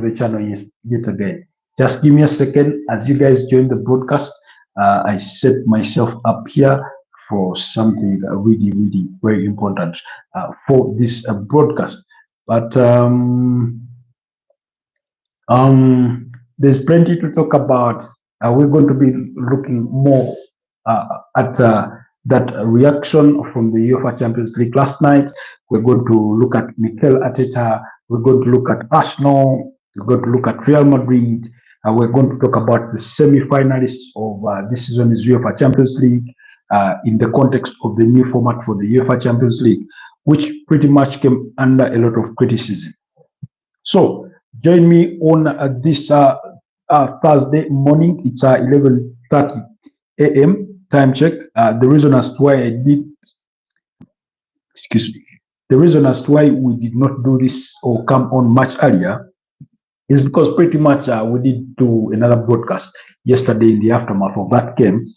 the channel yet again. Just give me a second as you guys join the broadcast. I set myself up here for something really, really very important for this broadcast. But there's plenty to talk about. We're going to be looking more at that reaction from the UEFA Champions League last night. We're going to look at Mikel Arteta. We're going to look at Arsenal. We're going to look at Real Madrid. We're going to talk about the semi-finalists of this season's UEFA Champions League in the context of the new format for the UEFA Champions League, which pretty much came under a lot of criticism. So join me on this Thursday morning. It's 11:30 a.m. time check. The reason as to why I did, the reason as to why we did not do this or come on much earlier is because pretty much we did do another broadcast yesterday in the aftermath of that game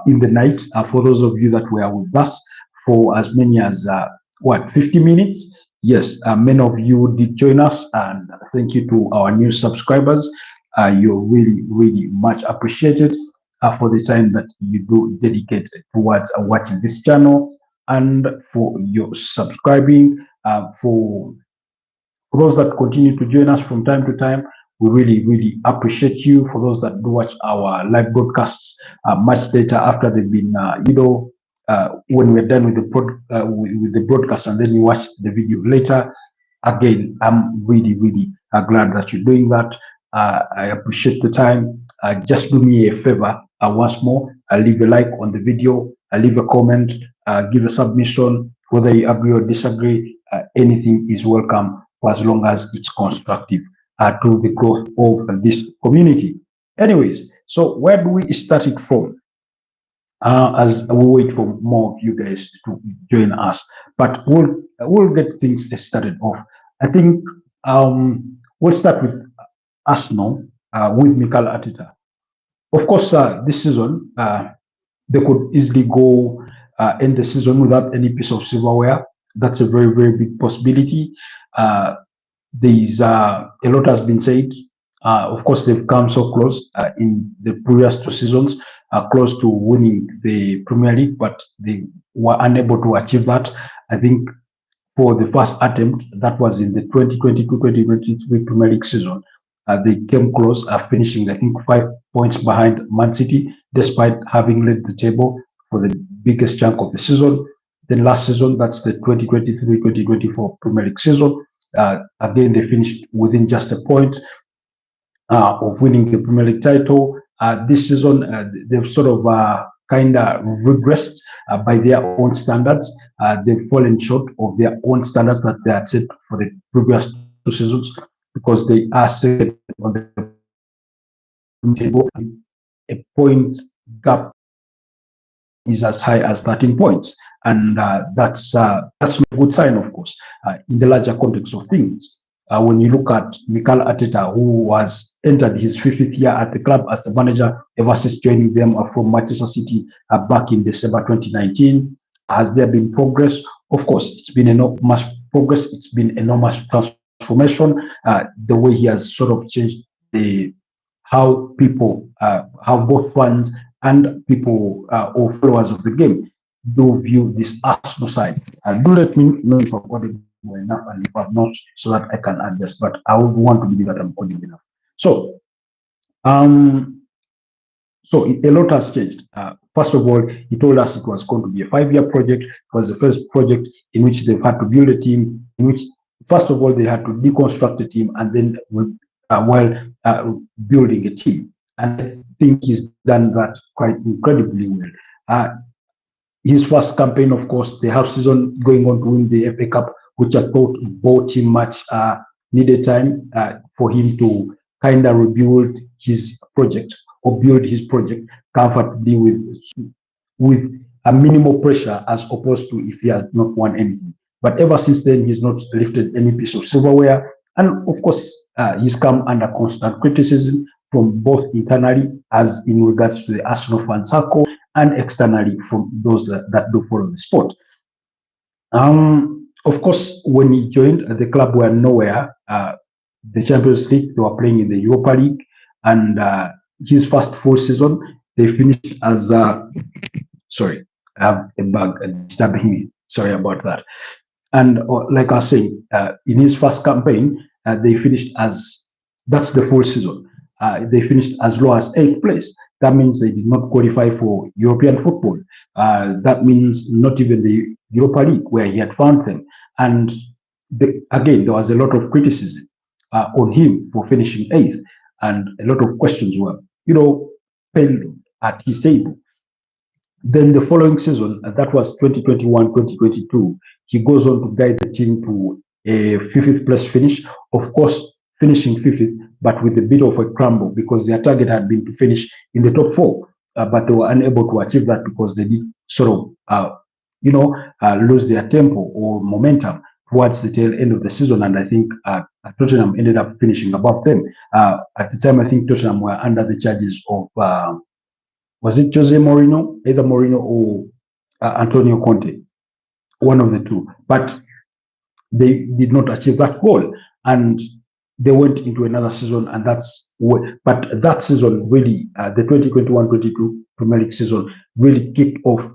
in the night. For those of you that were with us for as many as 50 minutes. Yes, many of you did join us, and thank you to our new subscribers. You're really, really much appreciated for the time that you do dedicate towards watching this channel and for your subscribing. For those that continue to join us from time to time, we really, really appreciate you. For those that do watch our live broadcasts much later after they've been, when we're done with the broadcast, and then you watch the video later. Again, I'm really, really glad that you're doing that. I appreciate the time. Just do me a favor once more. Leave a like on the video. Leave a comment. Give a submission. Whether you agree or disagree, anything is welcome for as long as it's constructive to the growth of this community. Anyways, so where do we start it from? As we wait for more of you guys to join us, but we'll get things started off. I think we'll start with Arsenal with Mikel Arteta. Of course, this season they could easily go end the season without any piece of silverware. That's a very, very big possibility. There's a lot has been said. Of course, they've come so close in the previous two seasons, close to winning the Premier League, but they were unable to achieve that. I think for the first attempt, that was in the 2022-2023 Premier League season. They came close, finishing, I think, 5 points behind Man City, despite having led the table for the biggest chunk of the season. Then last season, that's the 2023-2024 Premier League season. Again, they finished within just a point of winning the Premier League title. This season, they've sort of kind of regressed by their own standards. They've fallen short of their own standards that they had set for the previous two seasons, because they are second on the table. A point gap is as high as 13 points, and that's not a good sign, of course, in the larger context of things. When you look at Mikel Arteta, who has entered his 50th year at the club as the manager ever since joining them from Manchester City back in December 2019, has there been progress? Of course, it's been enormous progress. It's been enormous transformation. The way he has sort of changed how people, how both fans and people or followers of the game do view this Arsenal side. Do let me know if I've got it enough, and if I've not, so that I can adjust. But I would want to believe that I'm audible enough. So, so a lot has changed. First of all, he told us it was going to be a 5-year project. It was the first project in which they've had to build a team, in which, first of all, they had to deconstruct the team, and then while building a team. And I think he's done that quite incredibly well. His first campaign, of course, the half season going on to win the FA Cup, which I thought bought him much needed time for him to kind of rebuild his project or build his project comfortably with a minimal pressure, as opposed to if he had not won anything. But ever since then, he's not lifted any piece of silverware. And of course, he's come under constant criticism from both internally, as in regards to the Arsenal fan circle, and externally from those that do follow the sport. Of course, when he joined, the club were nowhere the Champions League. They were playing in the Europa League, and his first full season, they finished as sorry, I have a bug disturbing me. Sorry about that. And like I was saying, in his first campaign, they finished as that's the full season. They finished as low as 8th place. That means they did not qualify for European football. That means not even the Europa League where he had found them. And again, there was a lot of criticism on him for finishing 8th, and a lot of questions were, pending at his table. Then the following season, that was 2021-2022, he goes on to guide the team to a 50th place finish. Of course, finishing 50th, but with a bit of a crumble because their target had been to finish in the top 4, but they were unable to achieve that because they did sort of, lose their tempo or momentum towards the tail end of the season. And I think Tottenham ended up finishing above them. At the time, I think Tottenham were under the charges of was it Jose Mourinho, either Mourinho or Antonio Conte, one of the two. But they did not achieve that goal, and they went into another season, and but that season really, the 2021-22 Premier League season really kicked off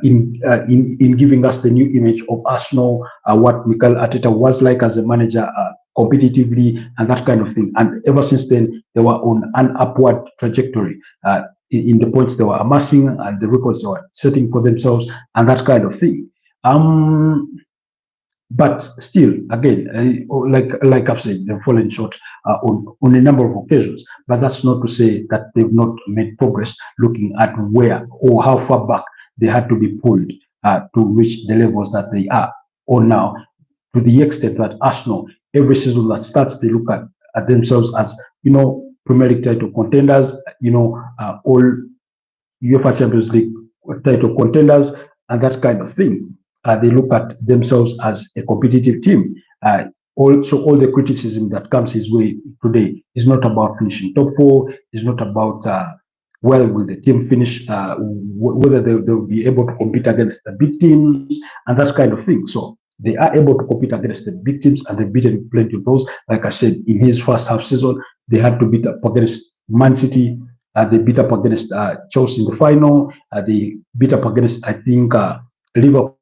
in giving us the new image of Arsenal, what Mikel Arteta was like as a manager, competitively and that kind of thing. And ever since then, they were on an upward trajectory in the points they were amassing and the records they were setting for themselves and that kind of thing. But still, again, like I've said, they've fallen short on a number of occasions. But that's not to say that they've not made progress looking at where or how far back they had to be pulled to reach the levels that they are on now, to the extent that Arsenal, every season that starts, they look at themselves as, Premier League title contenders, all UEFA Champions League title contenders, and that kind of thing. They look at themselves as a competitive team. Also, all the criticism that comes his way today is not about finishing top 4, is not about well, will the team finish, whether they'll be able to compete against the big teams and that kind of thing. So they are able to compete against the big teams, and they've beaten plenty of those. Like I said, in his first half season, they had to beat up against Man City. They beat up against Chelsea in the final. They beat up against, I think, Liverpool.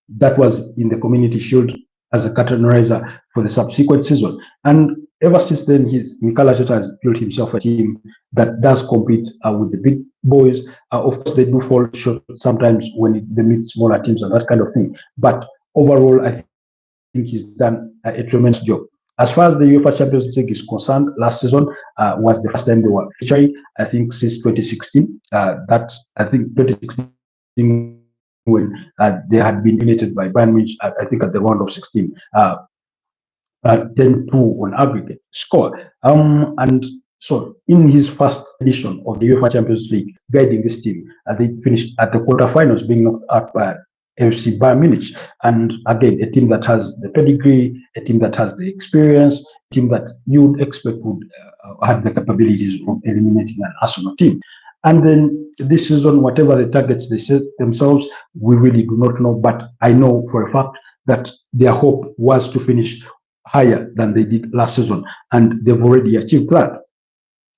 That was in the Community Shield as a curtain raiser for the subsequent season. And ever since then, Mikel Arteta has built himself a team that does compete with the big boys. Of course, they do fall short sometimes when they meet smaller teams and that kind of thing. But overall, I think he's done a tremendous job. As far as the UEFA Champions League is concerned, last season was the first time they were featuring, I think, since 2016. That, I think, 2016, when they had been eliminated by Bayern Munich, I think, at the round of 16, 10-2 on aggregate score. And so in his first edition of the UEFA Champions League, guiding this team, they finished at the quarterfinals, being knocked out by FC Bayern Munich. And again, a team that has the pedigree, a team that has the experience, a team that you would expect would have the capabilities of eliminating an Arsenal team. And then this season, whatever the targets they set themselves, we really do not know. But I know for a fact that their hope was to finish higher than they did last season. And they've already achieved that.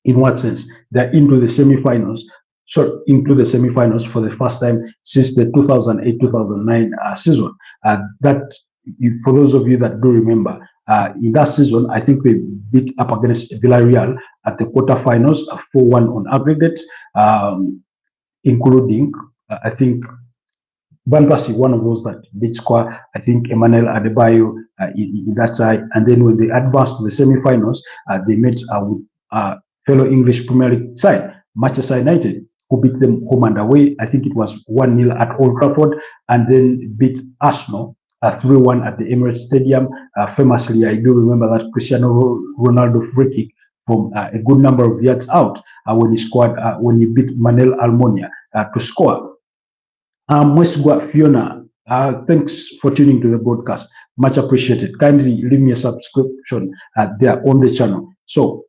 In what sense? They're into the semifinals. So into the semifinals for the first time since the 2008-2009 season. That, for those of you that do remember, in that season, I think they beat up against Villarreal at the quarterfinals, 4-1 on aggregate, including, I think, Van Persie, one of those that did score, I think, Emmanuel Adebayo in that side. And then when they advanced to the semifinals, they met with fellow English Premier League side, Manchester United, who beat them home and away. I think it was 1-0 at Old Trafford, and then beat Arsenal 3-1 at the Emirates Stadium. Famously, I do remember that Cristiano Ronaldo free kick from a good number of yards out when he scored, when he beat Manuel Almunia to score. Mwesgwa Fiona, thanks for tuning to the broadcast. Much appreciated. Kindly leave me a subscription there on the channel. So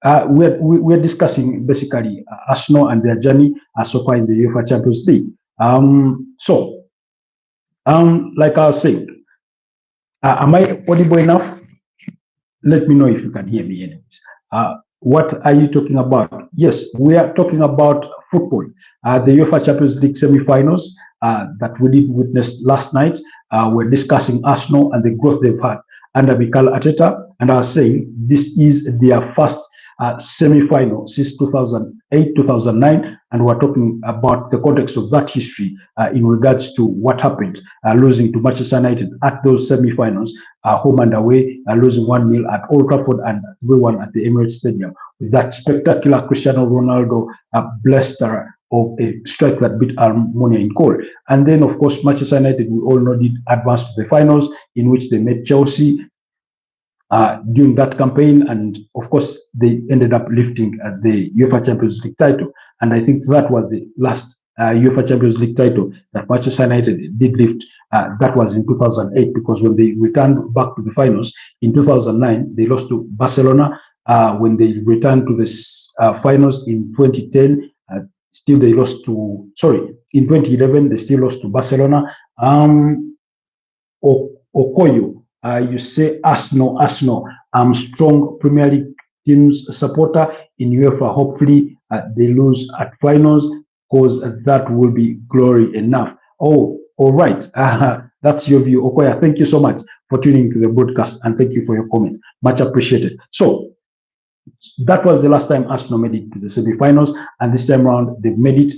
we're discussing basically Arsenal and their journey so far in the UEFA Champions League. Like I was saying, am I audible enough? let me know if you can hear me anyways. What are you talking about? Yes, we are talking about football. The UEFA Champions League semi-finals that we did witness last night. We're discussing Arsenal and the growth they've had under Mikel Arteta, and I was saying this is their first semi-final since 2008, 2009, and we're talking about the context of that history in regards to what happened, losing to Manchester United at those semi-finals, home and away, losing 1-0 at Old Trafford and 3-1 at the Emirates Stadium, with that spectacular Cristiano Ronaldo blaster of a strike that beat Almunia in goal. And then, of course, Manchester United, we all know, did advance to the finals, in which they met Chelsea during that campaign, and of course they ended up lifting the UEFA Champions League title. And I think that was the last UEFA Champions League title that Manchester United did lift. That was in 2008, because when they returned back to the finals in 2009, they lost to Barcelona. When they returned to the finals in 2010, still they lost to, sorry, in 2011 they still lost to Barcelona. Okoyo, you say Arsenal. I'm strong Premier League teams supporter in UEFA. Hopefully they lose at finals, because that will be glory enough. Oh, all right. That's your view, Okoya. Thank you so much for tuning to the broadcast, and thank you for your comment. Much appreciated. So that was the last time Arsenal made it to the semi-finals, and this time around they've made it,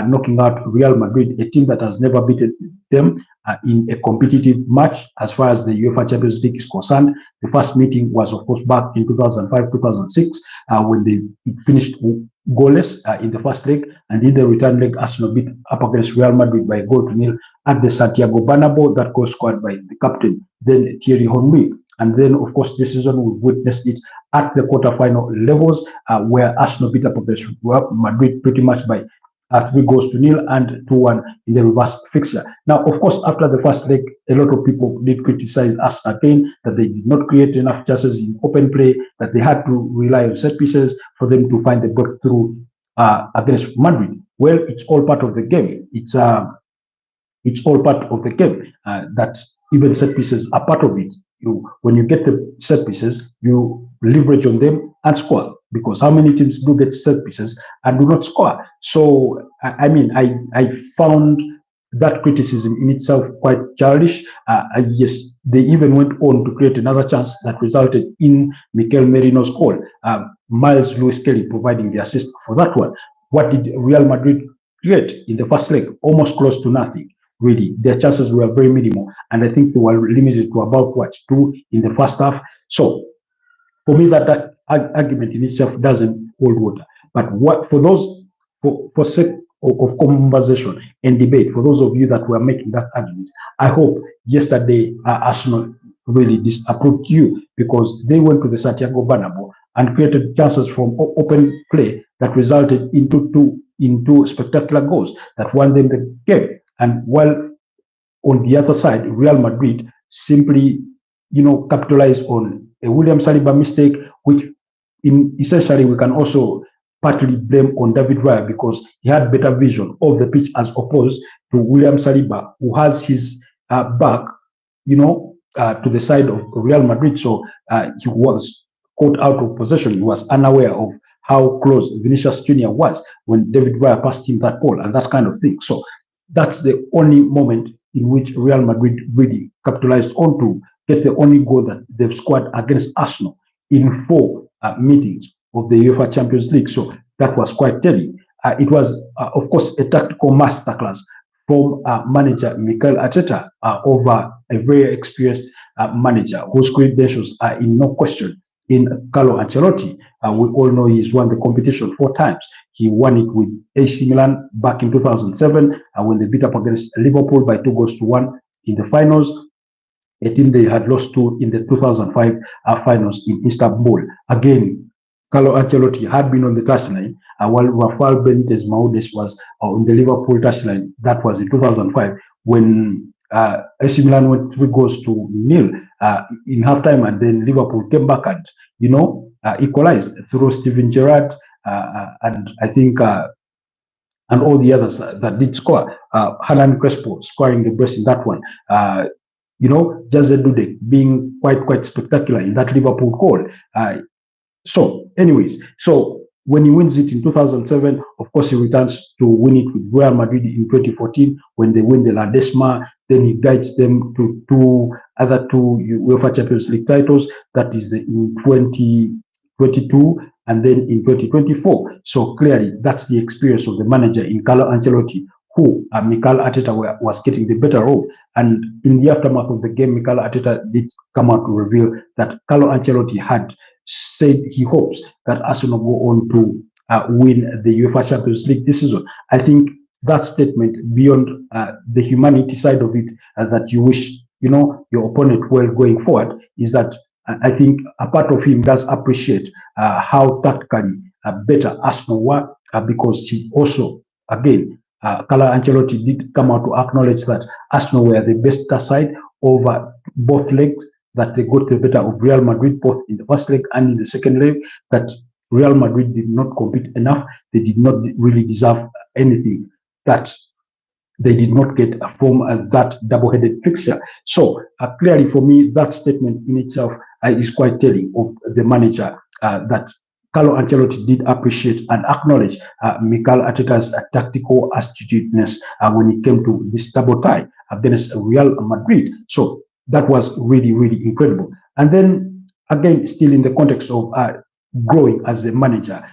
knocking out Real Madrid, a team that has never beaten them in a competitive match as far as the UEFA Champions League is concerned. The first meeting was, of course, back in 2005-2006, when they finished goalless in the first leg, and in the return leg, Arsenal beat up against Real Madrid by 1-0 at the Santiago Bernabeu. That goal scored by the captain, then Thierry Henry. And then, of course, this season we witnessed it at the quarterfinal levels, where Arsenal beat up against Real Madrid pretty much by 3-0 and 2-1 in the reverse fixture. Now, of course, after the first leg, a lot of people did criticize Arsenal again, that they did not create enough chances in open play, that they had to rely on set pieces for them to find the breakthrough against Madrid. Well, it's all part of the game. It's all part of the game. That even set pieces are part of it. When you get the set pieces, you leverage on them and score, because how many teams do get set pieces and do not score? So I mean, I found that criticism in itself quite childish. Yes, they even went on to create another chance that resulted in Mikel Merino's goal. Miles Lewis Kelly providing the assist for that one. What did Real Madrid create in the first leg? Almost close to nothing. Really, their chances were very minimal, and I think they were limited to about 2 in the first half. So for me, that argument in itself doesn't hold water. But what for those, for sake of conversation and debate, for those of you that were making that argument, I hope yesterday Arsenal really disapproved you, because they went to the Santiago Bernabeu and created chances from open play that resulted into spectacular goals that won them the game. And while on the other side, Real Madrid simply, capitalized on a William Saliba mistake, which essentially we can also partly blame on David Raya, because he had better vision of the pitch as opposed to William Saliba, who has his back, to the side of Real Madrid. So he was caught out of possession. He was unaware of how close Vinicius Jr. was when David Raya passed him that ball and that kind of thing. So that's the only moment in which Real Madrid really capitalized on to get the only goal that they've scored against Arsenal in 4 meetings of the UEFA Champions League. So that was quite telling. It was, of course, a tactical masterclass from manager Mikel Arteta over a very experienced manager whose credentials are in no question in Carlo Ancelotti. We all know he's won the competition 4 times. He won it with AC Milan back in 2007 when they beat up against Liverpool by 2-1 in the finals, a team they had lost to in the 2005 finals in Istanbul. Again, Carlo Ancelotti had been on the touchline while Rafael Benitez Maudes was on the Liverpool touchline. That was in 2005 when AC Milan went 3-0 in halftime, and then Liverpool came back and equalized through Steven Gerrard and I think and all the others that did score. Hernan Crespo scoring the brace in that one. Jose Dudek being quite spectacular in that Liverpool goal. So when he wins it in 2007, of course, he returns to win it with Real Madrid in 2014 when they win the La Decima. Then he guides them to two UEFA Champions League titles. That is in 2022 and then in 2024. So clearly, that's the experience of the manager in Carlo Ancelotti, who Mikel Arteta was getting the better role. And in the aftermath of the game, Mikel Arteta did come out to reveal that Carlo Ancelotti had said he hopes that Arsenal go on to win the UEFA Champions League this season. I think that statement, beyond the humanity side of it, that you wish your opponent well going forward, is that I think a part of him does appreciate how tactically better Arsenal were, because he also, again, Carlo Ancelotti did come out to acknowledge that Arsenal were the better side over both legs, that they got the better of Real Madrid both in the first leg and in the second leg, that Real Madrid did not compete enough. They did not really deserve anything, that they did not get from that double-headed fixture. So clearly for me, that statement in itself is quite telling of the manager, that Carlo Ancelotti did appreciate and acknowledge Mikel Arteta's tactical astuteness when it came to this double tie against Real Madrid. So that was really, really incredible. And then again, still in the context of growing as a manager,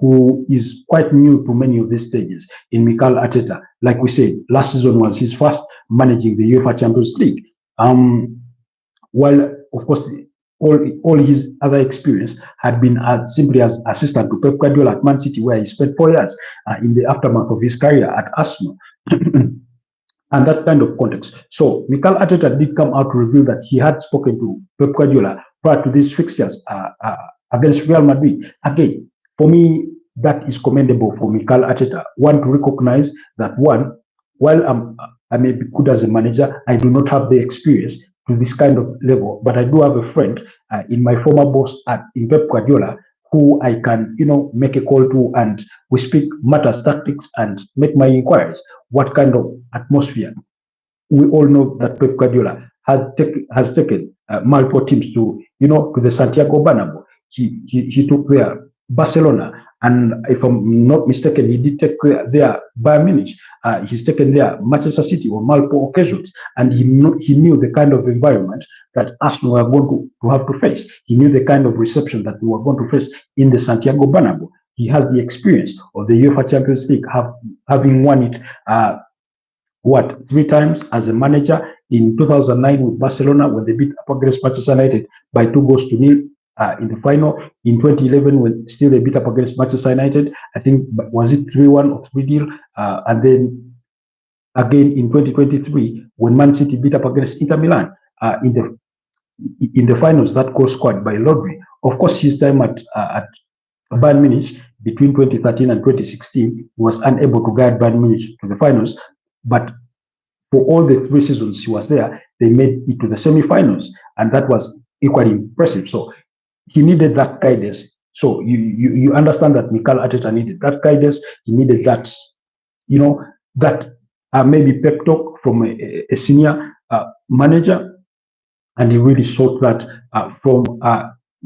who is quite new to many of these stages in Mikel Arteta. Like we said, last season was his first managing the UEFA Champions League. While, of course, all his other experience had been simply as assistant to Pep Guardiola at Man City, where he spent 4 years in the aftermath of his career at Arsenal. And that kind of context. So Mikel Arteta did come out to reveal that he had spoken to Pep Guardiola prior to these fixtures against Real Madrid. Again, for me, that is commendable for Mikel Arteta. One, to recognize that, one, while I may be good as a manager, I do not have the experience to this kind of level, but I do have a friend in my former boss in Pep Guardiola, who I can, make a call to, and we speak matters, tactics, and make my inquiries. What kind of atmosphere? We all know that Pep Guardiola has taken multiple teams to the Santiago Bernabeu. He took there Barcelona, and if I'm not mistaken, he did take there Bayern Munich. He's taken there Manchester City on multiple occasions, and he knew the kind of environment that Arsenal were going to have to face. He knew the kind of reception that we were going to face in the Santiago Bernabeu. He has the experience of the UEFA Champions League, having won it 3 times as a manager, in 2009 with Barcelona when they beat up against Manchester United by 2-0 in the final. In 2011, when still they beat up against Manchester United, I think, was it 3-1 or 3-0? And then again in 2023, when Man City beat up against Inter Milan in the finals, that goal scored by Rodri. Of course, his time at Bayern Munich between 2013 and 2016, he was unable to guide Bayern Munich to the finals, but for all the 3 seasons he was there, they made it to the semi-finals, and that was equally impressive. So he needed that guidance. So you understand that Mikel Arteta needed that guidance. He needed that, that maybe pep talk from a senior manager, and he really sought that from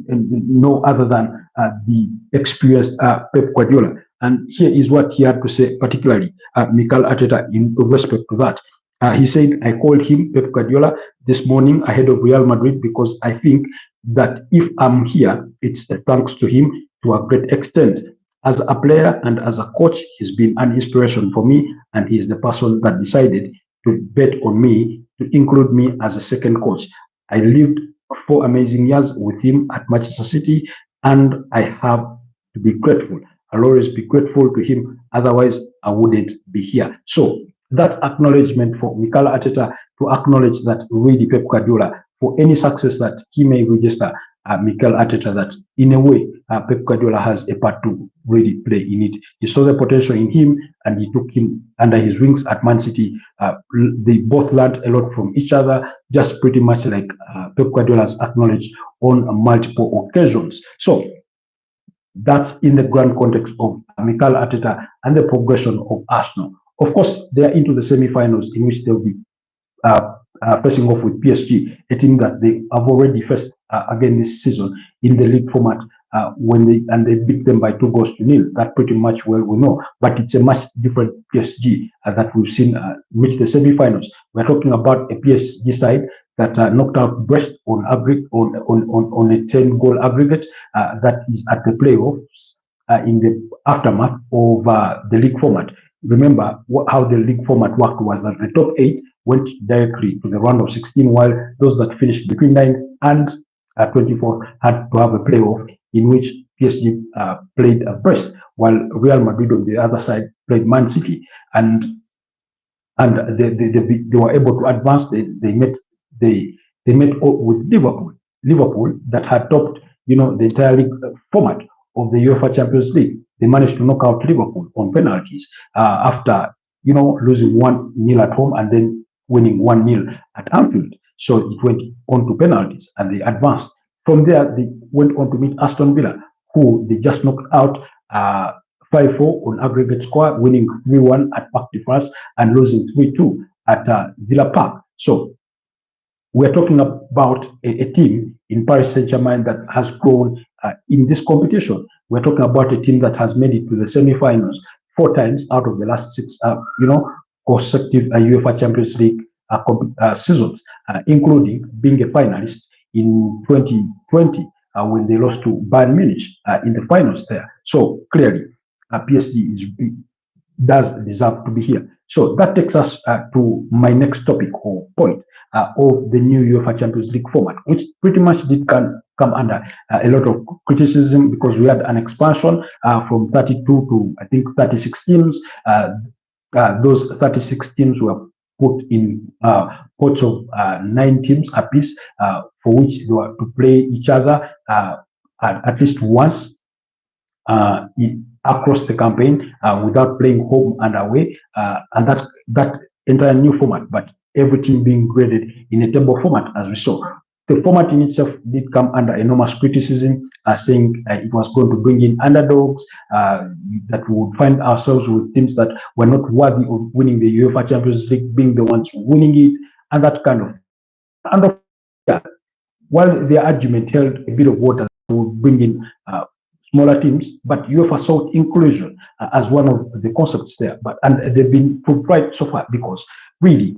no other than the experienced Pep Guardiola. And here is what he had to say, particularly Mikel Arteta, in respect to that. He said, I called him, Pep Guardiola, this morning ahead of Real Madrid, because I think that if I'm here, it's thanks to him to a great extent. As a player and as a coach, he's been an inspiration for me, and he's the person that decided to bet on me, to include me as a second coach. I lived 4 amazing years with him at Manchester City, and I have to be grateful. I'll always be grateful to him, otherwise I wouldn't be here. So that's acknowledgement for Mikel Arteta, to acknowledge that really Pep Guardiola, for any success that he may register, Mikel Arteta, that in a way Pep Guardiola has a part to really play in it. He saw the potential in him, and he took him under his wings at Man City. They both learned a lot from each other, just pretty much like Pep Guardiola has acknowledged on multiple occasions. So that's in the grand context of Mikel Arteta and the progression of Arsenal. Of course, they are into the semi-finals, in which they'll be facing off with PSG, a team that they have already faced again this season in the league format. When they beat them by 2-0. That pretty much well we know, but it's a much different PSG that we've seen reach the semi-finals. We're talking about a PSG side that knocked out Brest on a 10-goal aggregate that is at the playoffs in the aftermath of the league format. Remember how the league format worked was that the top 8 went directly to the round of 16, while those that finished between 9th and 24th had to have a playoff in which PSG played Brest, while Real Madrid on the other side played Man City, and they were able to advance. They met with Liverpool that had topped the entire league format of the UEFA Champions League. They managed to knock out Liverpool on penalties after losing 1-0 at home and then winning 1-0 at Anfield. So it went on to penalties and they advanced. From there, they went on to meet Aston Villa, who they just knocked out 5-4 on aggregate score, winning 3-1 at Parc des Princes and losing 3-2 at Villa Park. So we're talking about a team in Paris Saint-Germain that has grown in this competition. We're talking about a team that has made it to the semi-finals 4 times out of the last 6, consecutive UEFA Champions League seasons, including being a finalist in 2020 when they lost to Bayern Munich in the finals there. So clearly, PSG does deserve to be here. So that takes us to my next topic or point of the new UEFA Champions League format, which pretty much did come under a lot of criticism because we had an expansion from 32 to I think 36 teams. Those 36 teams were put in pots of 9 teams apiece, for which they were to play each other at least once across the campaign without playing home and away, and that entire new format, but every team being graded in a table format as we saw. The format in itself did come under enormous criticism, saying it was going to bring in underdogs, that we would find ourselves with teams that were not worthy of winning the UEFA Champions League being the ones winning it, and that kind of thing. And yeah, while their argument held a bit of water, would bring in smaller teams, but UEFA sought inclusion as one of the concepts there. And they've been proved right so far, because really,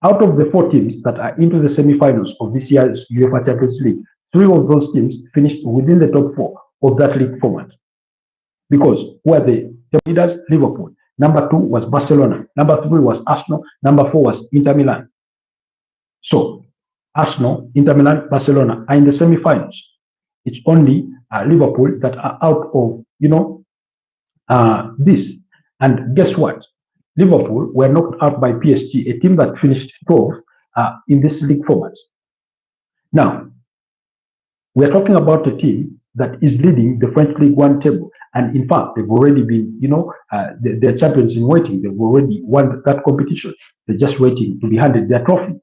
out of the 4 teams that are into the semi-finals of this year's UEFA Champions League, 3 of those teams finished within the top 4 of that league format. Because who are the leaders? Liverpool. Number 2 was Barcelona. Number 3 was Arsenal. Number 4 was Inter Milan. So Arsenal, Inter Milan, Barcelona are in the semi-finals. It's only Liverpool that are out of this. And guess what? Liverpool were knocked out by PSG, a team that finished 12th in this league format. Now, we're talking about a team that is leading the French League One table. And in fact, they've already been, they're champions in waiting. They've already won that competition. They're just waiting to be handed their trophy.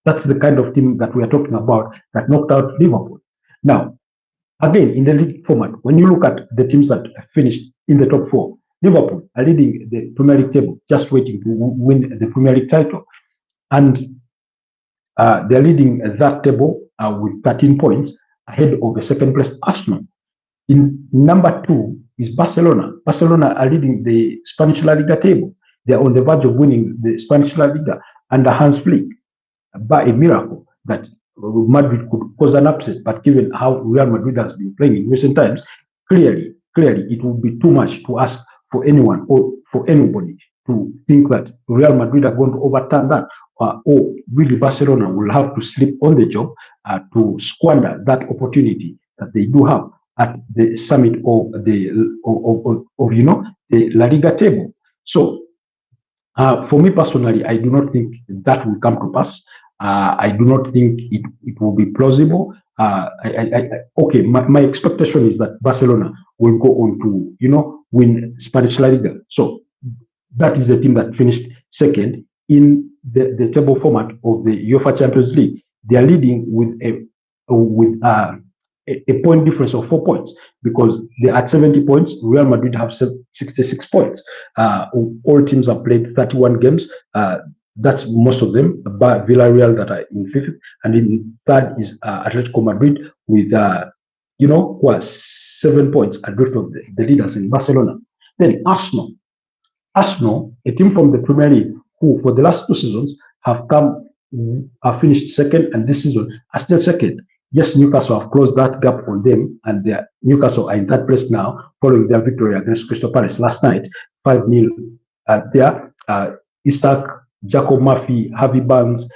That's the kind of team that we are talking about that knocked out Liverpool. Now, again, in the league format, when you look at the teams that finished in the top 4, Liverpool are leading the Premier League table, just waiting to win the Premier League title. And they're leading that table with 13 points ahead of the second place Arsenal. In number 2 is Barcelona. Barcelona are leading the Spanish La Liga table. They're on the verge of winning the Spanish La Liga under Hans Flick by a miracle that Madrid could cause an upset. But given how Real Madrid has been playing in recent times, clearly it would be too much to ask for anyone or for anybody to think that Real Madrid are going to overturn that, or really Barcelona will have to sleep on the job to squander that opportunity that they do have at the summit of the the La Liga table. So for me personally, I do not think that will come to pass. I do not think it will be plausible. Okay, my expectation is that Barcelona will go on to win Spanish La Liga. So that is the team that finished second in the table format of the UEFA Champions League. They are leading with a point difference of 4 points, because they're at 70 points. Real Madrid have 66 points. All teams have played 31 games. That's most of them. But Villarreal that are in fifth, and in third is Atletico Madrid with who are 7 points adrift of the leaders in Barcelona. Then Arsenal, a team from the Premier League, who for the last 2 seasons have finished second, and this season are still second. Yes, Newcastle have closed that gap on them, and Newcastle are in third place now, following their victory against Crystal Palace last night, 5-0. There, Isaac, Jacob Murphy, Harvey Barnes,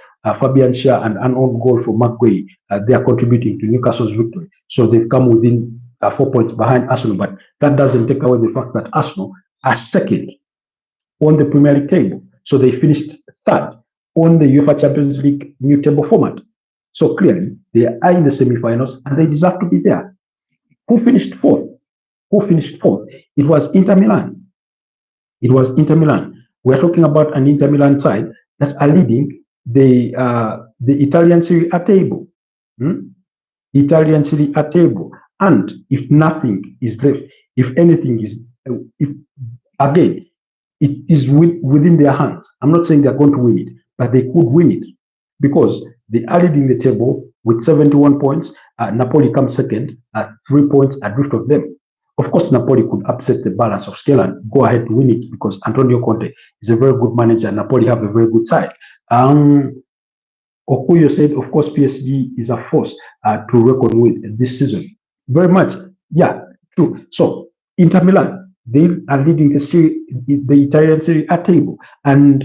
Fabian Schär, and an own goal for McGuay. They are contributing to Newcastle's victory. So they've come within 4 points behind Arsenal, but that doesn't take away the fact that Arsenal are second on the Premier League table. So they finished third on the UEFA Champions League new table format. So clearly, they are in the semi-finals and they deserve to be there. Who finished fourth? It was Inter Milan. We're talking about an Inter Milan side that are leading the Italian Serie A table. Italian Serie A table. And if nothing is left, if anything is, again, it is within their hands. I'm not saying they're going to win it, but they could win it because they are leading the table with 71 points. Napoli comes second at 3 points adrift of them. Of course, Napoli could upset the balance of scale and go ahead to win it because Antonio Conte is a very good manager. Napoli have a very good side. Okuyo said, of course, PSG is a force to reckon with this season. Very much. Yeah, true. So, Inter Milan, they are leading the Italian Serie A table, and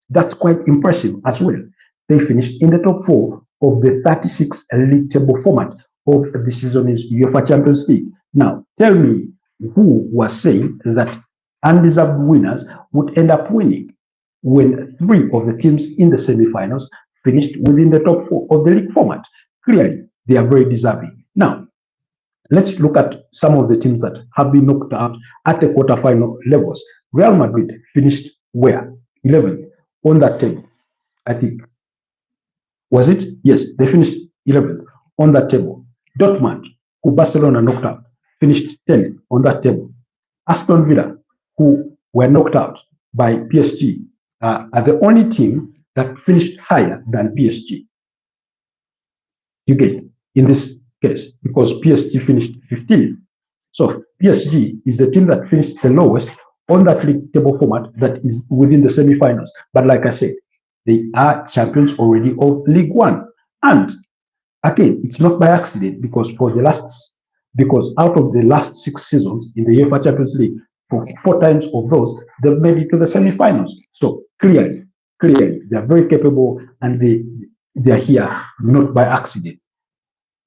that's quite impressive as well. They finished in the top 4 of the 36 league table format of the season is UEFA Champions League. Now, tell me who was saying that undeserved winners would end up winning when 3 of the teams in the semi-finals finished within the top 4 of the league format. Clearly, they are very deserving. Now, let's look at some of the teams that have been knocked out at the quarterfinal levels. Real Madrid finished where? 11th on that table, I think. Was it? Yes, they finished 11th on that table. Dortmund, who Barcelona knocked out, finished 10th on that table. Aston Villa, who were knocked out by PSG, are the only team that finished higher than PSG. You get in this case because PSG finished 15th. So PSG is the team that finished the lowest on that league table format that is within the semi-finals. But like I said, they are champions already of League One. And again, it's not by accident because out of the last 6 seasons in the UEFA Champions League, for 4 times of those, they've made it to the semi-finals. So clearly, they are very capable and they are here not by accident.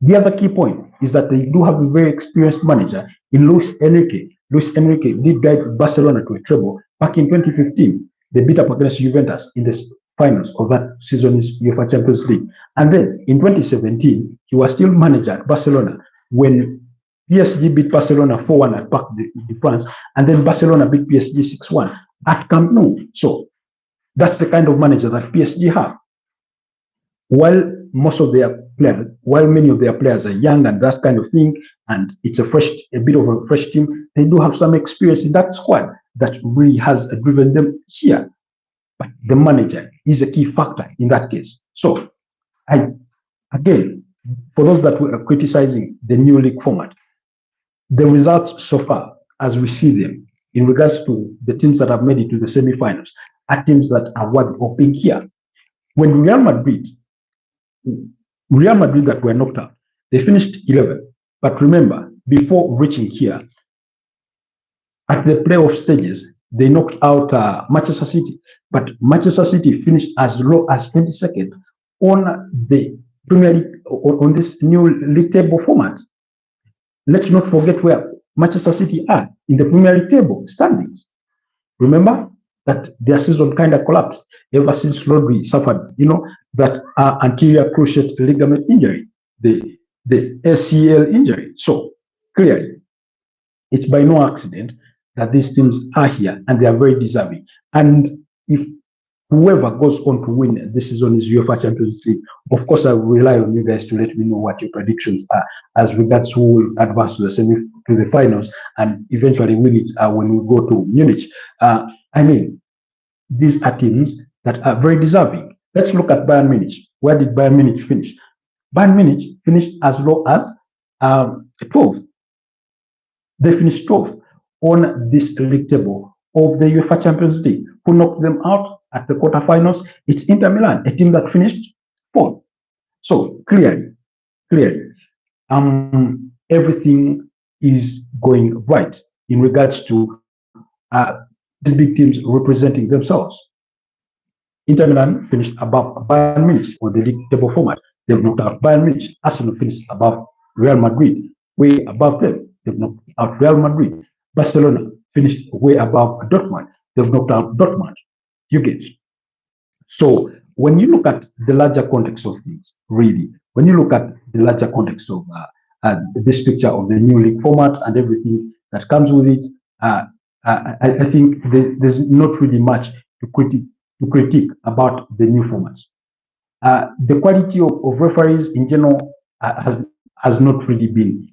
The other key point is that they do have a very experienced manager in Luis Enrique. Luis Enrique did guide Barcelona to a treble back in 2015. They beat up against Juventus in the finals of that season's UEFA Champions League. And then in 2017, he was still manager at Barcelona when PSG beat Barcelona 4-1 at Parc de France, and then Barcelona beat PSG 6-1 at Camp Nou. So that's the kind of manager that PSG have. While many of their players are young and that kind of thing, and it's a bit of a fresh team, they do have some experience in that squad that really has driven them here. But the manager is a key factor in that case. So, again, for those that were criticizing the new league format, the results so far, as we see them, in regards to the teams that have made it to the semi-finals, are teams that are worthy of being here. When Real Madrid that were knocked out, they finished 11th. But remember, before reaching here, at the playoff stages, they knocked out Manchester City. But Manchester City finished as low as 22nd on the Premier League, on this new league table format. Let's not forget where Manchester City are in the Premier League table standings. Remember that their season kind of collapsed ever since Rodri suffered, that anterior cruciate ligament injury, the ACL injury. So clearly, it's by no accident that these teams are here and they are very deserving. And if whoever goes on to win this season is UEFA Champions League, of course, I will rely on you guys to let me know what your predictions are as regards who will advance to the finals and eventually win it when we go to Munich. These are teams that are very deserving. Let's look at Bayern Munich. Where did Bayern Munich finish? Bayern Munich finished as low as 12th. They finished 12th on this league table of the UEFA Champions League. Who knocked them out at the quarterfinals? It's Inter Milan, a team that finished 4th. So clearly, everything is going right in regards to these big teams representing themselves. Inter Milan finished above Bayern Munich on the league table format. They've knocked out Bayern Munich. Arsenal finished above Real Madrid, way above them. They've knocked out Real Madrid. Barcelona finished way above Dortmund. They've knocked out Dortmund. You get. So when you look at the larger context of things, really, when you look at the larger context of this picture of the new league format and everything that comes with it, I think there's not really much to critique about the new formats. The quality of referees in general has not really been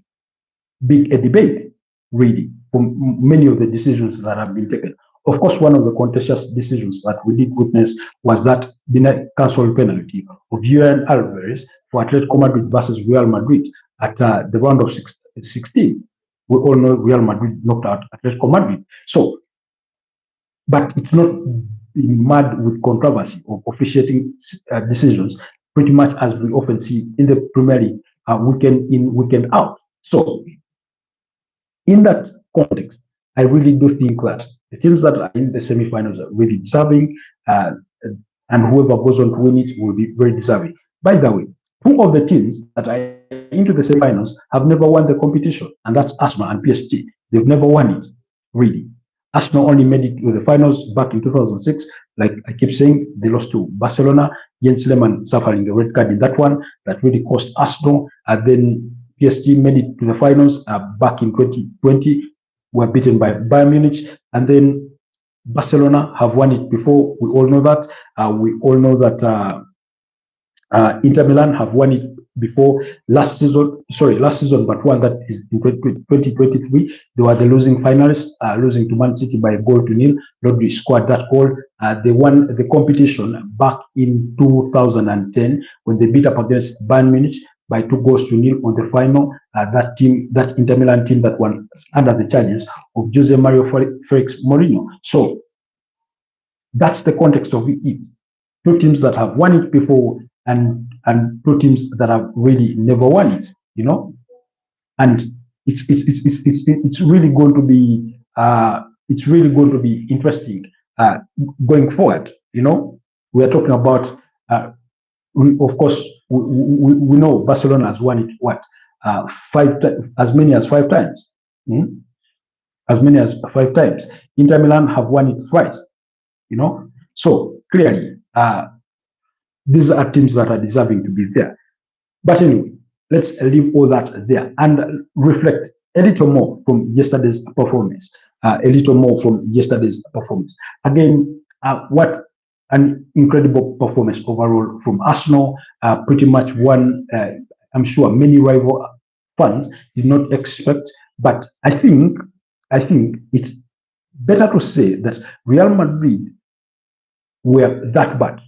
big a debate, really, for many of the decisions that have been taken. Of course, one of the contentious decisions that we did witness was that the cancelled penalty of Julian Alvarez for Atletico Madrid versus Real Madrid at the round of 16. We all know Real Madrid knocked out Atletico Madrid. So, but it's not been mad with controversy of officiating decisions, pretty much as we often see in the Premier League, weekend in, weekend out. So, in that context, I really do think that the teams that are in the semi-finals are really deserving, and whoever goes on to win it will be very deserving. By the way, two of the teams that are into the semi-finals have never won the competition, and that's Arsenal and PSG. They've never won it, really. Arsenal only made it to the finals back in 2006. Like I keep saying, they lost to Barcelona. Jens Lehmann suffering the red card in that one. That really cost Arsenal. And then PSG made it to the finals back in 2020. Were beaten by Bayern Munich. And then Barcelona have won it before. We all know that. We all know that Inter Milan have won it before last season, but one that is in 2023. They were the losing finalists, losing to Man City by a goal to nil. Rodri scored that goal. They won the competition back in 2010 when they beat up against Bayern Munich by 2 goals to nil on the final. That Inter Milan team that won under the charges of Jose Mario Felix Mourinho. So that's the context of it. Two teams that have won it before and two teams that have really never won it, you know, and it's really going to be interesting going forward. You know, we are talking about of course we know Barcelona has won it as many as 5 times, as many as 5 times. Inter Milan have won it twice, you know, so clearly these are teams that are deserving to be there. But anyway, let's leave all that there and reflect a little more from yesterday's performance. Again, what an incredible performance overall from Arsenal. Pretty much one, I'm sure many rival fans did not expect. But I think it's better to say that Real Madrid were that bad.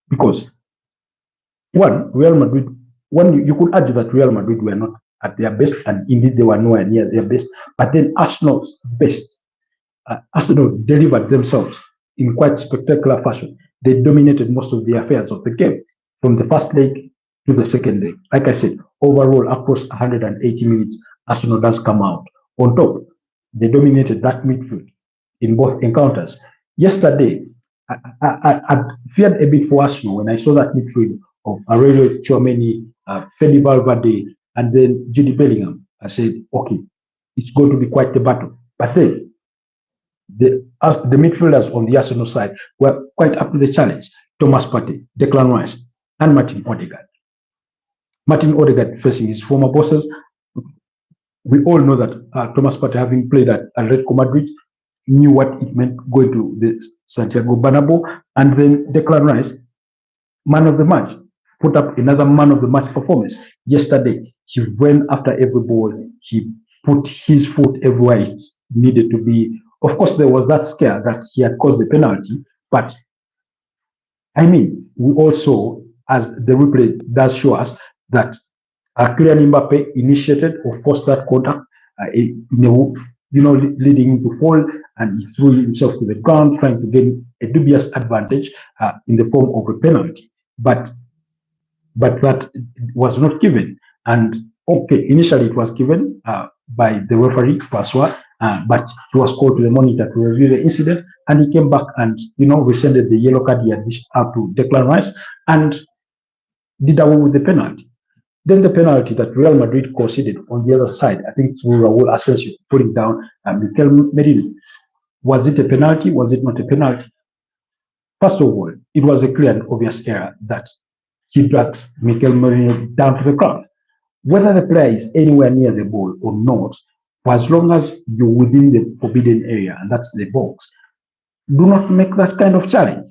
Because you could argue that Real Madrid were not at their best, and indeed they were nowhere near their best. But then Arsenal's best, Arsenal delivered themselves in quite spectacular fashion. They dominated most of the affairs of the game, from the first leg to the second leg. Like I said, overall across 180 minutes, Arsenal does come out on top. They dominated that midfield in both encounters. Yesterday, I feared a bit for Arsenal when I saw that midfield of Aurelio Tchouameni, Fede Valverde, and then Jude Bellingham. I said, okay, it's going to be quite the battle. But then the midfielders on the Arsenal side were quite up to the challenge. Thomas Partey, Declan Rice, and Martin Odegaard. Martin Odegaard facing his former bosses. We all know that Thomas Partey, having played at Atletico Madrid, knew what it meant going to the Santiago Bernabeu. And then Declan Rice, man of the match, put up another man of the match performance. Yesterday, he ran after every ball. He put his foot everywhere it needed to be. Of course, there was that scare that he had caused the penalty, but I mean, we also, as the replay does show us, that Kylian Mbappe initiated or forced that contact in leading him to fall, and he threw himself to the ground, trying to gain a dubious advantage in the form of a penalty. But that was not given. And okay, initially it was given by the referee, Francois, but he was called to the monitor to review the incident, and he came back and rescinded the yellow card he had dished out to Declan Rice and did away with the penalty. Then the penalty that Real Madrid conceded on the other side, I think through Raul Asensio putting down Mikel Merino. Was it a penalty? Was it not a penalty? First of all, it was a clear and obvious error that he dragged Mikel Merino down to the ground. Whether the player is anywhere near the ball or not, for as long as you're within the forbidden area, and that's the box, do not make that kind of challenge.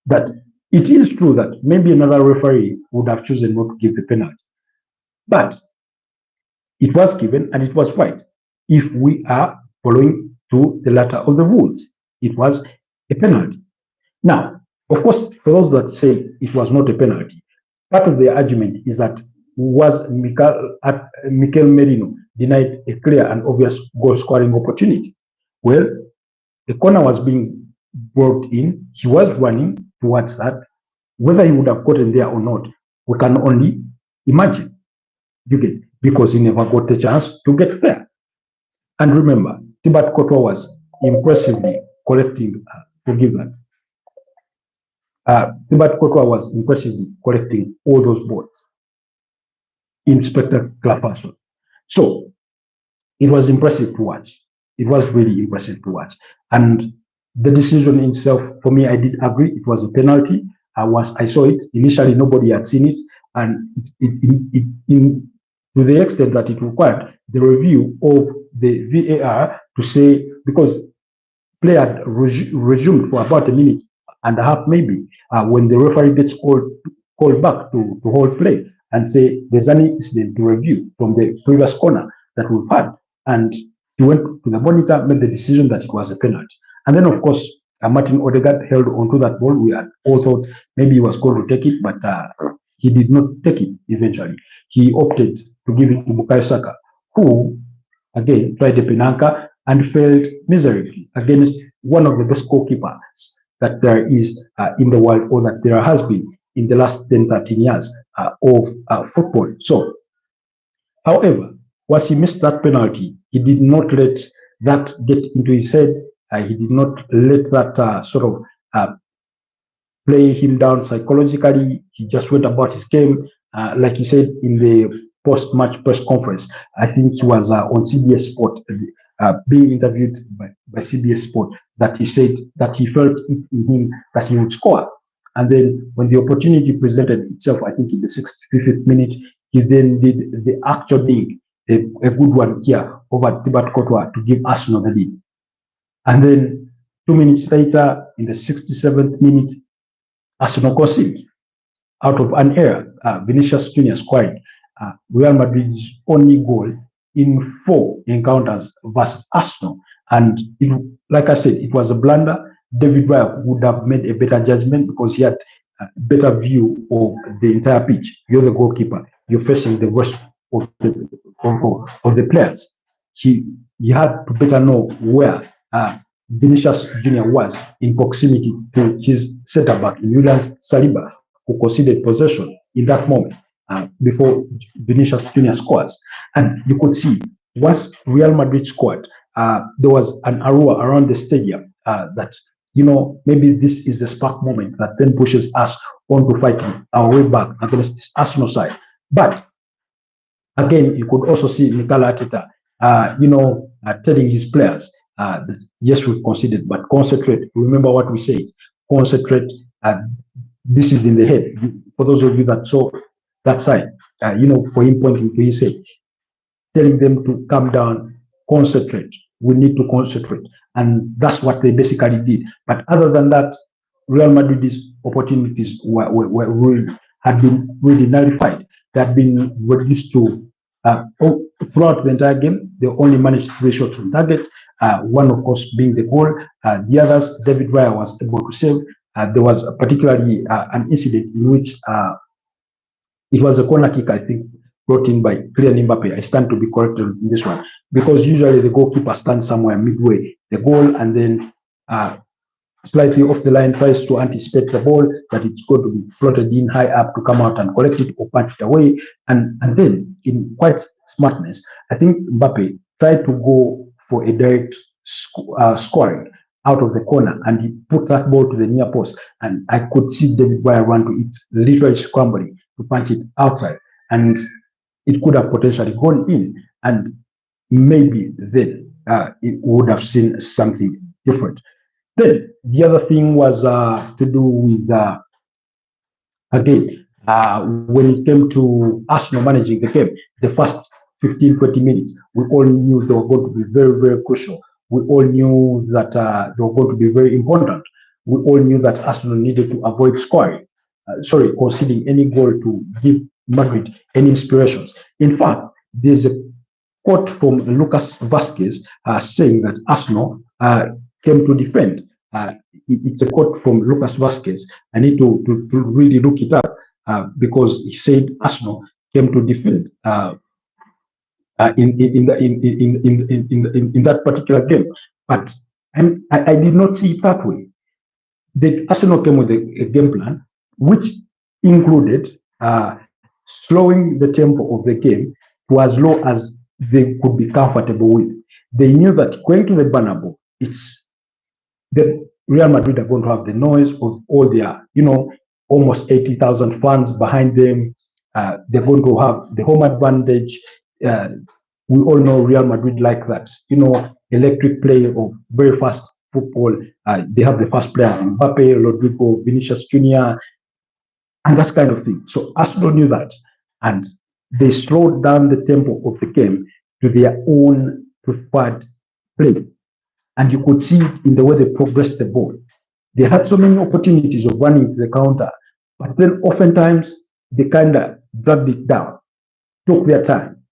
But it is true that maybe another referee would have chosen not to give the penalty. But it was given and it was right. If we are following to the letter of the rules, it was a penalty. Now, of course, for those that say it was not a penalty, part of the argument is that was Mikel Merino denied a clear and obvious goal scoring opportunity. Well, the corner was being brought in, he was running towards that. Whether he would have gotten there or not, we can only imagine. Because he never got the chance to get there. And remember, Thibaut Courtois was impressively collecting, forgive that. Thibaut Courtois was impressively collecting all those balls in spectacular fashion. So it was impressive to watch. It was really impressive to watch. And the decision itself, for me, I did agree. It was a penalty. I saw it. Initially, nobody had seen it. And to the extent that it required the review of the VAR to say, because play had resumed for about a minute and a half, maybe, when the referee gets called back to hold play and say there's an incident to review from the previous corner that we've had. And he went to the monitor, made the decision that it was a penalty. And then, of course, Martin Odegaard held onto that ball. We had all thought maybe he was going to take it, but he did not take it eventually. He opted to give it to Bukayo Saka, who, again, tried the penalty and failed miserably against one of the best goalkeepers that there is in the world, or that there has been in the last 10, 13 years of football. So, however, once he missed that penalty, he did not let that get into his head. He did not let that sort of play him down psychologically. He just went about his game. Like he said in the post-match press conference, I think he was on CBS Sport, being interviewed by CBS Sport, that he said that he felt it in him that he would score. And then when the opportunity presented itself, I think in the 65th minute, he then did the actual thing, a good one here over Thibaut Courtois to give Arsenal the lead. And then 2 minutes later, in the 67th minute, Arsenal conceded out of an error. Vinicius Junior scored Real Madrid's only goal in 4 encounters versus Arsenal. And like I said, it was a blunder. David Raya would have made a better judgment because he had a better view of the entire pitch. You're the goalkeeper. You're facing the rest of the players. He had to better know where Vinicius Junior was in proximity to his centre back, Julian Saliba, who conceded possession in that moment before Vinicius Junior scores. And you could see once Real Madrid scored, there was an aroma around the stadium that, maybe this is the spark moment that then pushes us on to fighting our way back against this Arsenal side. But again, you could also see Mikel Arteta, telling his players that yes, we've conceded, but concentrate. Remember what we said. Concentrate. This is in the head. For those of you that saw that side, for him pointing to his head, telling them to calm down, concentrate. We need to concentrate. And that's what they basically did. But other than that, Real Madrid's opportunities had been really nullified. They had been reduced to, throughout the entire game, they only managed 3 shots on target. One, of course, being the goal. The others, David Raya was able to save. there was particularly an incident in which it was a corner kick, I think, brought in by Kylian Mbappe. I stand to be corrected in this one, because usually the goalkeeper stands somewhere midway the goal and then slightly off the line, tries to anticipate the ball, that it's going to be floated in high up to come out and collect it or punch it away. And then, in quite smartness, I think Mbappe tried to go for a direct scoring out of the corner, and he put that ball to the near post. And I could see David Wire run to it, literally scrambling to punch it outside. And it could have potentially gone in, and maybe then it would have seen something different. Then the other thing was to do with, again, when it came to Arsenal managing the game, the first 15-20 minutes, we all knew they were going to be very, very crucial. We all knew that they were going to be very important. We all knew that Arsenal needed to avoid conceding any goal to give Madrid any inspirations. In fact, there's a quote from Lucas Vasquez saying that Arsenal came to defend. It's a quote from Lucas Vasquez. I need to really look it up because he said Arsenal came to defend in that particular game. But I did not see it that way. The Arsenal came with a game plan which included slowing the tempo of the game to as low as they could be comfortable with. They knew that going to the Bernabeu, it's the Real Madrid are going to have the noise of all their, almost 80,000 fans behind them. They're going to have the home advantage. We all know Real Madrid like that, electric play of very fast football. They have the fast players, Mbappe, Rodrigo, Vinicius Jr., and that kind of thing. So Arsenal knew that, and they slowed down the tempo of the game to their own preferred play. And you could see it in the way they progressed the ball. They had so many opportunities of running to the counter, but then oftentimes they kind of dragged it down, took their time,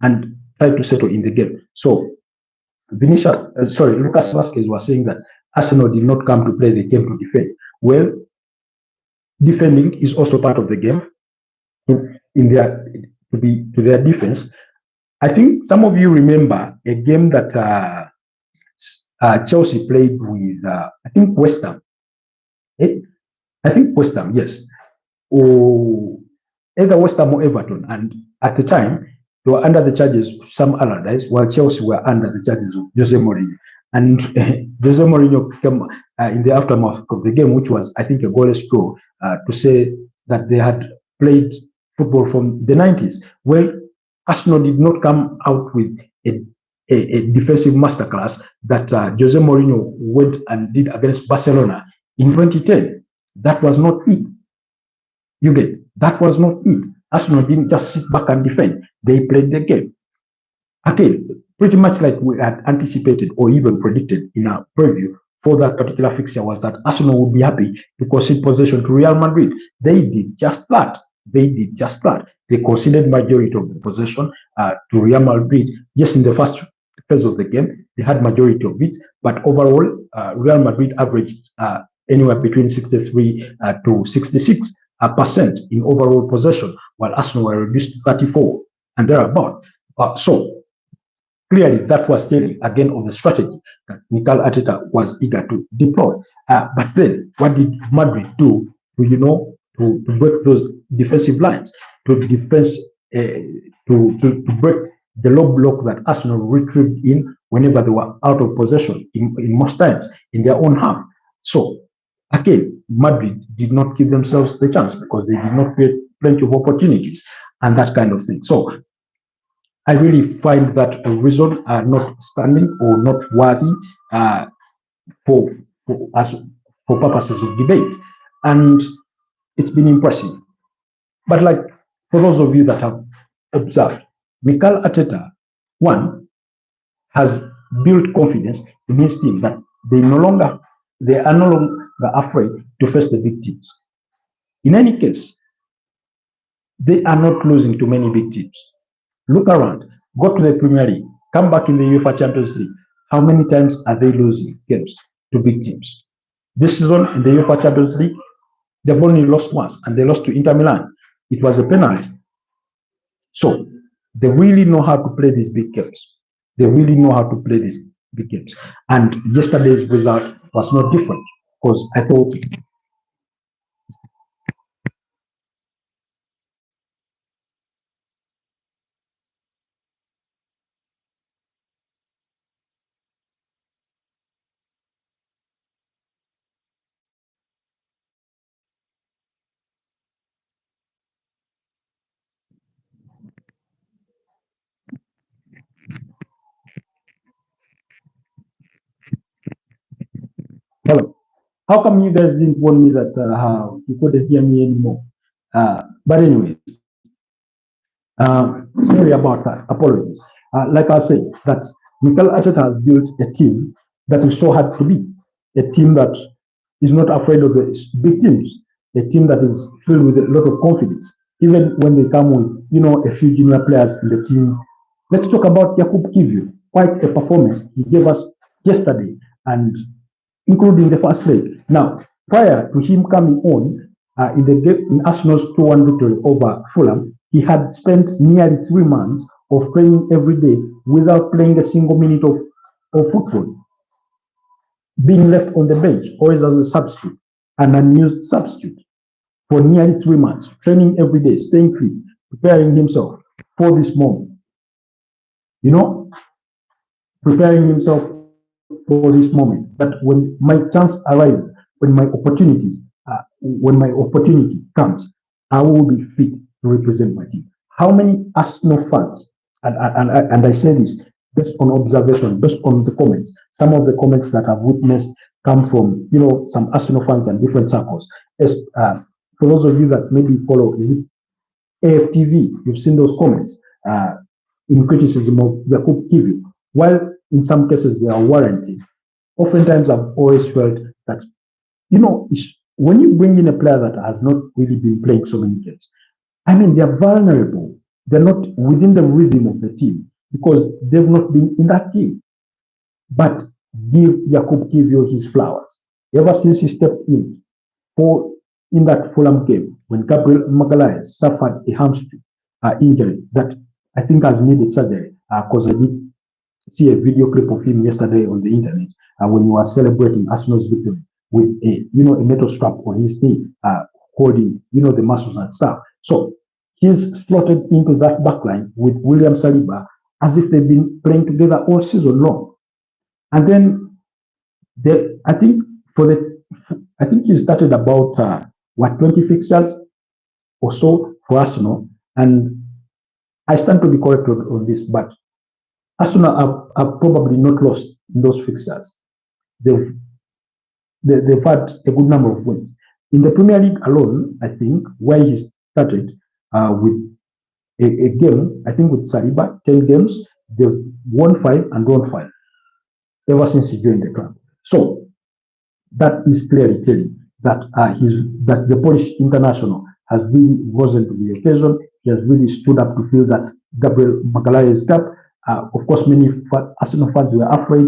and tried to settle in the game. So Lucas Vasquez was saying that Arsenal did not come to play, they came to defend. Well, defending is also part of the game. To their defense, I think some of you remember a game that Chelsea played with, I think West Ham. Yes, or either West Ham or Everton. And at the time, they were under the charges of Sam Allardyce, while Chelsea were under the charges of Jose Mourinho. And Jose Mourinho came in the aftermath of the game, which was, I think, a goalless draw, to say that they had played football from the 90s. Well, Arsenal did not come out with a defensive masterclass that Jose Mourinho went and did against Barcelona in 2010. That was not it. You get, that was not it. Arsenal didn't just sit back and defend. They played the game. Again, pretty much like we had anticipated or even predicted in our preview for that particular fixture, was that Arsenal would be happy to concede possession to Real Madrid. They did just that. They conceded majority of the possession to Real Madrid. Yes, in the first phase of the game, they had majority of it, but overall, Real Madrid averaged anywhere between 63 to 66% in overall possession, while Arsenal were reduced to 34 and thereabout. So clearly, that was telling again of the strategy that Mikel Arteta was eager to deploy. But then, what did Madrid do to break those defensive lines, to break the low block that Arsenal retrieved in whenever they were out of possession, in most times in their own half? So again, Madrid did not give themselves the chance because they did not create plenty of opportunities and that kind of thing. So I really find that a reason not standing or not worthy for purposes of debate, and it's been impressive. But like, for those of you that have observed, Mikel Arteta, one, has built confidence in his team that they are no longer afraid to face the big teams. In any case, they are not losing to many big teams. Look around, go to the Premier League, come back in the UEFA Champions League. How many times are they losing games to big teams? This season in the UEFA Champions League, they've only lost once, and they lost to Inter Milan. It was a penalty. So they really know how to play these big games. They really know how to play these big games. And yesterday's result was not different, because I thought hello. How come you guys didn't warn me that you couldn't hear me anymore? But anyways, sorry about that. Apologies. Like I said, that Mikel Arteta has built a team that is so hard to beat. A team that is not afraid of the big teams. A team that is filled with a lot of confidence. Even when they come with, a few junior players in the team. Let's talk about Jakub Kivior. Quite a performance he gave us yesterday, and including the first leg. Now, prior to him coming on in the game in Arsenal's 2-1 victory over Fulham, he had spent nearly 3 months of training every day without playing a single minute of football, being left on the bench, always as a substitute, an unused substitute, for nearly 3 months, training every day, staying fit, preparing himself for this moment. Preparing himself for this moment. But when my chance arises, when my opportunity comes, I will be fit to represent my team. How many Arsenal fans, and I say this based on observation, based on the comments, some of the comments that I've witnessed come from, some Arsenal fans and different circles. As, for those of you that maybe follow, is it AFTV? You've seen those comments in criticism of Jakub Kivior. While in some cases they are warranted, oftentimes I've always felt that, when you bring in a player that has not really been playing so many games, they're vulnerable. They're not within the rhythm of the team because they've not been in that team. But give Jakub Kivior his flowers. Ever since he stepped in in that Fulham game, when Gabriel Magalhaes suffered a hamstring injury that I think has needed surgery, because I did see a video clip of him yesterday on the internet when he was celebrating Arsenal's victory with a metal strap on his knee, holding the muscles and stuff. So he's slotted into that backline with William Saliba as if they've been playing together all season long. And then I think he started about 20 fixtures or so for Arsenal, and I stand to be corrected on this, but Arsenal are probably not lost in those fixtures. They've had a good number of wins. In the Premier League alone, I think, where he started with a game, I think with Saliba, 10 games, they've won 5 and drawn 5 ever since he joined the club. So that is clearly telling that that the Polish international has really risen to the occasion. He has really stood up to fill that Gabriel Magalhaes gap. Of course, many Arsenal fans were afraid.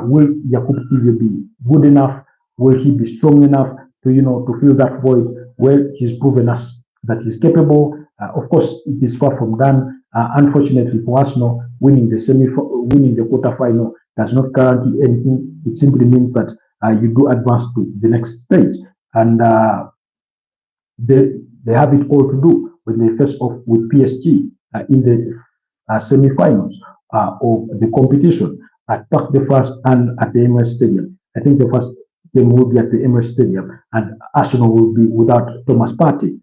Will Jakub Kivior be good enough? Will he be strong enough to fill that void? Well, he's proven us that he's capable. Of course, it is far from done. Unfortunately for Arsenal, winning the quarterfinal does not guarantee anything. It simply means that you do advance to the next stage, and they have it all to do when they face off with PSG in the semi-finals of the competition at Parc des Princes and at the Emirates Stadium. I think the first game will be at the Emirates Stadium, and Arsenal will be without Thomas Partey,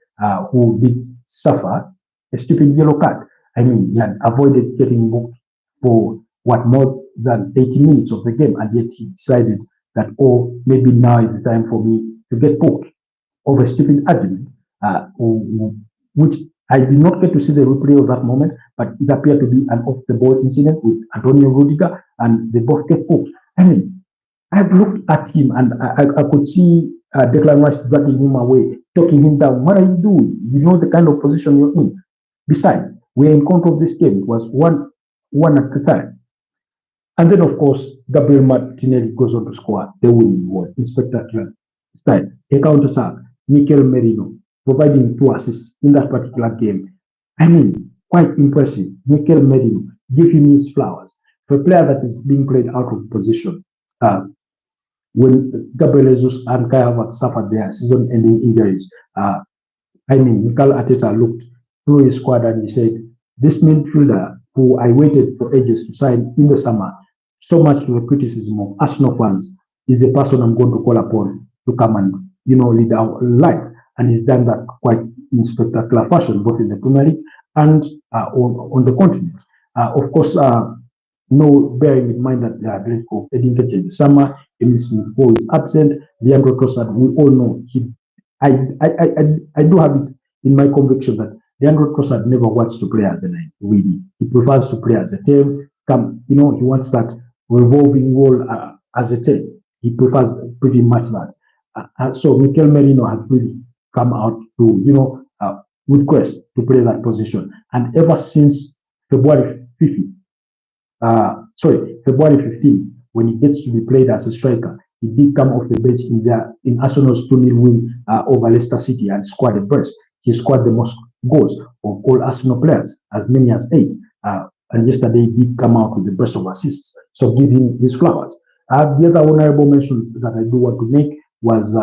who did suffer a stupid yellow card. He had avoided getting booked for more than 80 minutes of the game, and yet he decided that, maybe now is the time for me to get booked over a stupid argument, which I did not get to see the replay of that moment, but it appeared to be an off-the-ball incident with Antonio Rudiger, and they both get booked. I've looked at him, and I could see Declan Rice dragging him away, talking him down. What are you doing? You know the kind of position you're in. Besides, we're in control of this game. It was one at the time. And then, of course, Gabriel Martinelli goes on to score the winning goal in spectacular style. A counter attack, Mikel Merino providing 2 assists in that particular game. I mean, quite impressive. Mikel Merino, give him his flowers. For a player that is being played out of position, when Gabriel Jesus and Kai Havertz suffered their season-ending injuries, I mean, Mikel Arteta looked through his squad and he said, this midfielder who I waited for ages to sign in the summer, so much to the criticism of Arsenal fans, is the person I'm going to call upon to come and, lead our lights. And he's done that quite in spectacular fashion, both in the Premier League and on the continent. Of course, no, bearing in mind that the Athletic of Edinburgh in the summer, Emil Smith Rowe is absent. Leandro Trossard, we all know I do have it in my conviction that Leandro Trossard never wants to play as a 9, really. He prefers to play as a 10. He wants that revolving role as a 10. He prefers pretty much that. So Mikel Merino has really come out to, request to play that position. And ever since February 15, when he gets to be played as a striker, he did come off the bench in Arsenal's 2-0 win over Leicester City and scored a brace. He scored the most goals of all Arsenal players, as many as 8. And yesterday he did come out with the burst of assists. So give him his flowers. The other honorable mentions that I do want to make was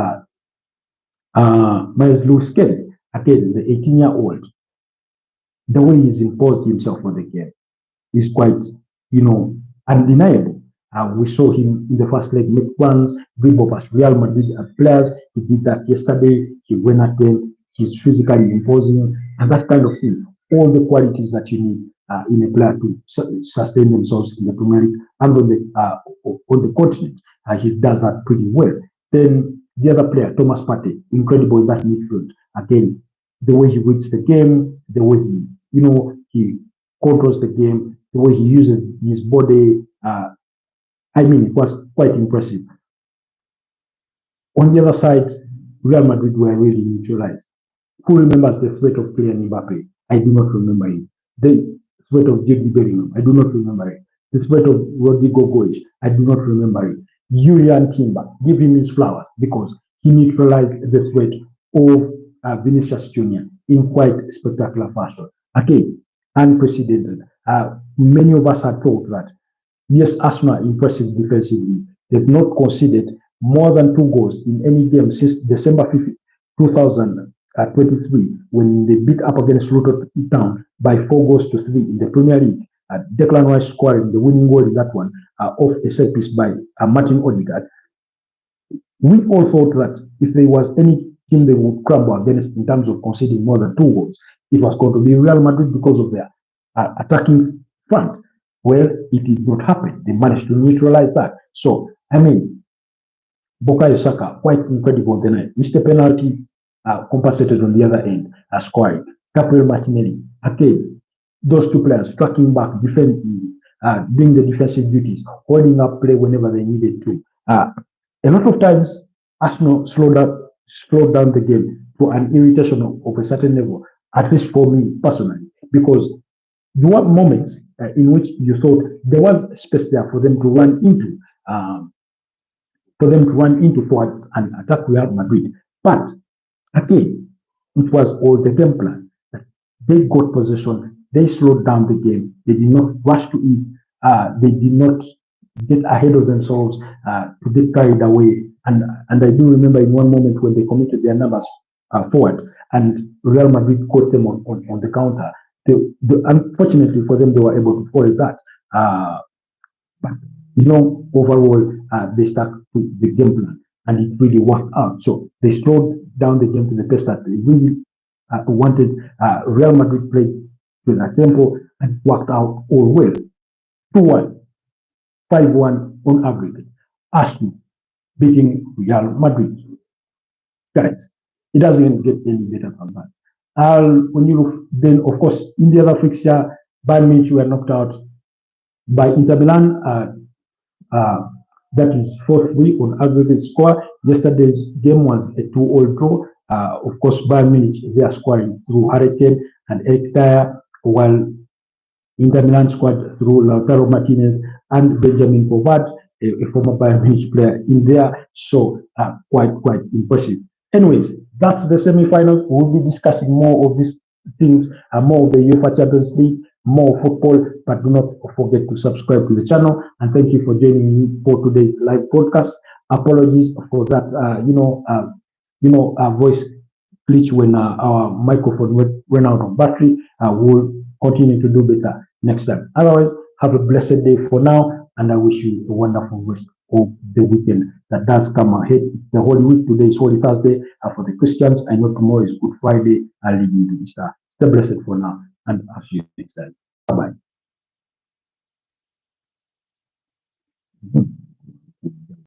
Miles Lewis Kelly, again, the 18-year-old. The way he's imposed himself for the game is quite, undeniable. We saw him in the first leg make runs, dribble past Real Madrid players. He did that yesterday. He went at them. He's physically imposing, and that kind of thing. All the qualities that you need in a player to sustain themselves in the Premier League and on the continent. He does that pretty well. Then the other player, Thomas Partey, incredible in that midfield. Again, the way he reads the game, the way he controls the game, the way he uses his body. It was quite impressive. On the other side, Real Madrid were really neutralized. Who remembers the threat of Kylian Mbappe? I do not remember it. The threat of Jude Bellingham? I do not remember it. The threat of Rodrigo Goic? I do not remember it. Julian Timber, give him his flowers because he neutralized the threat of Vinicius Jr. in quite spectacular fashion. Again, unprecedented. Many of us had thought that, yes, Arsenal impressive defensively. They've not conceded more than 2 goals in any game since December 5th, 2023, when they beat up against Luton Town by 4-3 in the Premier League. Declan Rice scoring the winning goal in that one off a set piece by Martin Odegaard. We all thought that if there was any team they would crumble against in terms of conceding more than 2 goals, it was going to be Real Madrid because of their attacking front. Well, it did not happen. They managed to neutralize that. So, Bukayo Saka, quite incredible the night. Mr. Penalty compensated on the other end, scoring. Gabriel Martinelli, again, those 2 players tracking back, defending, doing the defensive duties, holding up play whenever they needed to. A lot of times, Arsenal slowed down the game to an irritation of a certain level, at least for me personally, because there were moments in which you thought there was space there for them to run into forwards and attack Real Madrid. But again, it was all the game plan. They got possession, they slowed down the game, they did not rush to it, they did not get ahead of themselves to get carried away. And I do remember in one moment when they committed their numbers forward and Real Madrid caught them on the counter. Unfortunately for them, they were able to follow that. But overall, they stuck to the game plan and it really worked out. So they slowed down the game to the pace that they really wanted. Real Madrid played with a tempo and worked out all well. 2-1, 5-1 on aggregate. Arsenal beating Real Madrid. Guys, it doesn't get any better than that. When you look, then of course, in the other fixture, Bayern Munich were knocked out by Inter Milan. That is 4-3 on aggregate score. Yesterday's game was a 2-2 draw. Of course, Bayern Munich, they are scoring through Hurricane and Eric Dyer, while Inter Milan scored through Lautaro Martinez and Benjamin Pavard. a former Bayern Munich player in there. So quite impressive. Anyways, that's the semi-finals. We'll be discussing more of these things, more of the UEFA Champions League, more football, but do not forget to subscribe to the channel. And thank you for joining me for today's live broadcast. Apologies for that, voice glitch when our microphone went out of battery. We'll continue to do better next time. Otherwise, have a blessed day for now, and I wish you a wonderful rest of the weekend that does come ahead. It's the Holy Week. Today is Holy Thursday. For the Christians, I know tomorrow is Good Friday. I'll leave you to Easter. Stay blessed for now, and I'll see you next time. Bye-bye.